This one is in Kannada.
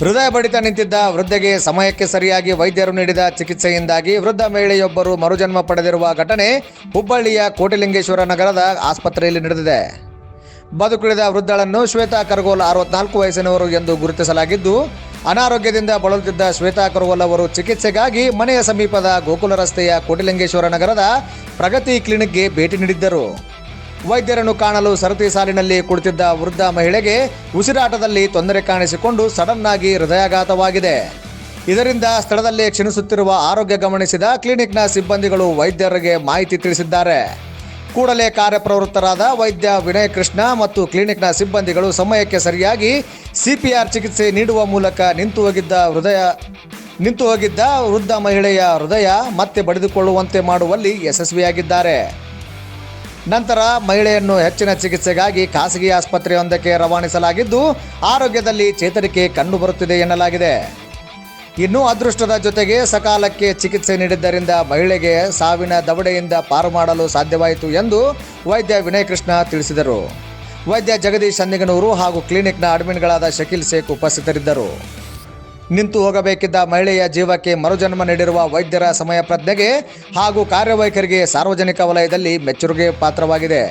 ಹೃದಯ ಬಡಿತ ನಿಂತಿದ್ದ ವೃದ್ಧೆಗೆ ಸಮಯಕ್ಕೆ ಸರಿಯಾಗಿ ವೈದ್ಯರು ನೀಡಿದ ಚಿಕಿತ್ಸೆಯಿಂದಾಗಿ ವೃದ್ಧ ಮಹಿಳೆಯೊಬ್ಬರು ಮರುಜನ್ಮ ಪಡೆದಿರುವ ಘಟನೆ ಹುಬ್ಬಳ್ಳಿಯ ಕೋಟಿಲಿಂಗೇಶ್ವರ ನಗರದ ಆಸ್ಪತ್ರೆಯಲ್ಲಿ ನಡೆದಿದೆ. ಬದುಕುಳಿದ ವೃದ್ಧಳನ್ನು ಶ್ವೇತಾ ಕರಗೋಲ್ 64 ವಯಸ್ಸಿನವರು ಎಂದು ಗುರುತಿಸಲಾಗಿದ್ದು, ಅನಾರೋಗ್ಯದಿಂದ ಬಳಲುತ್ತಿದ್ದ ಶ್ವೇತಾ ಕರಗೋಲ್ ಅವರು ಚಿಕಿತ್ಸೆಗಾಗಿ ಮನೆಯ ಸಮೀಪದ ಗೋಕುಲ ರಸ್ತೆಯ ಕೋಟಿಲಿಂಗೇಶ್ವರ ನಗರದ ಪ್ರಗತಿ ಕ್ಲಿನಿಕ್ಗೆ ಭೇಟಿ ನೀಡಿದ್ದರು. ವೈದ್ಯರನ್ನು ಕಾಣಲು ಸರತಿ ಸಾಲಿನಲ್ಲಿ ಕುಳಿತಿದ್ದ ವೃದ್ಧ ಮಹಿಳೆಗೆ ಉಸಿರಾಟದಲ್ಲಿ ತೊಂದರೆ ಕಾಣಿಸಿಕೊಂಡು ಸಡನ್ ಆಗಿ ಹೃದಯಾಘಾತವಾಗಿದೆ. ಇದರಿಂದ ಸ್ಥಳದಲ್ಲೇ ಕ್ಷೀಣಿಸುತ್ತಿರುವ ಆರೋಗ್ಯ ಗಮನಿಸಿದ ಕ್ಲಿನಿಕ್ನ ಸಿಬ್ಬಂದಿಗಳು ವೈದ್ಯರಿಗೆ ಮಾಹಿತಿ ತಿಳಿಸಿದ್ದಾರೆ. ಕೂಡಲೇ ಕಾರ್ಯಪ್ರವೃತ್ತರಾದ ವೈದ್ಯ ವಿನಯ್ ಕೃಷ್ಣ ಮತ್ತು ಕ್ಲಿನಿಕ್ನ ಸಿಬ್ಬಂದಿಗಳು ಸಮಯಕ್ಕೆ ಸರಿಯಾಗಿ CPR ಚಿಕಿತ್ಸೆ ನೀಡುವ ಮೂಲಕ ನಿಂತು ಹೋಗಿದ್ದ ವೃದ್ಧ ಮಹಿಳೆಯ ಹೃದಯ ಮತ್ತೆ ಬಡಿದುಕೊಳ್ಳುವಂತೆ ಮಾಡುವಲ್ಲಿ ಯಶಸ್ವಿಯಾಗಿದ್ದಾರೆ. ನಂತರ ಮಹಿಳೆಯನ್ನು ಹೆಚ್ಚಿನ ಚಿಕಿತ್ಸೆಗಾಗಿ ಖಾಸಗಿ ಆಸ್ಪತ್ರೆಯೊಂದಕ್ಕೆ ರವಾನಿಸಲಾಗಿದ್ದು, ಆರೋಗ್ಯದಲ್ಲಿ ಚೇತರಿಕೆ ಕಂಡುಬರುತ್ತಿದೆ ಎನ್ನಲಾಗಿದೆ. ಇನ್ನು ಅದೃಷ್ಟದ ಜೊತೆಗೆ ಸಕಾಲಕ್ಕೆ ಚಿಕಿತ್ಸೆ ನೀಡಿದ್ದರಿಂದ ಮಹಿಳೆಗೆ ಸಾವಿನ ದವಡೆಯಿಂದ ಪಾರು ಮಾಡಲು ಸಾಧ್ಯವಾಯಿತು ಎಂದು ವೈದ್ಯ ವಿನಯ್ ಕೃಷ್ಣ ತಿಳಿಸಿದರು. ವೈದ್ಯ ಜಗದೀಶ್ ಅಂದಿಗನೂರು ಹಾಗೂ ಕ್ಲಿನಿಕ್ನ ಅಡ್ಮಿನ್ಗಳಾದ ಶಕೀಲ್ ಶೇಖ್ ಉಪಸ್ಥಿತರಿದ್ದರು. ನಿಂತು ಹೋಗಬೇಕಿದ್ದ ಮಹಿಳೆಯ ಜೀವಕ್ಕೆ ಮರುಜನ್ಮ ನೀಡಿರುವ ವೈದ್ಯರ ಸಮಯ ಪ್ರಜ್ಞೆಗೆ ಹಾಗೂ ಕಾರ್ಯವೈಖರಿಗೆ ಸಾರ್ವಜನಿಕ ವಲಯದಲ್ಲಿ ಮೆಚ್ಚುಗೆ ಪಾತ್ರವಾಗಿದೆ.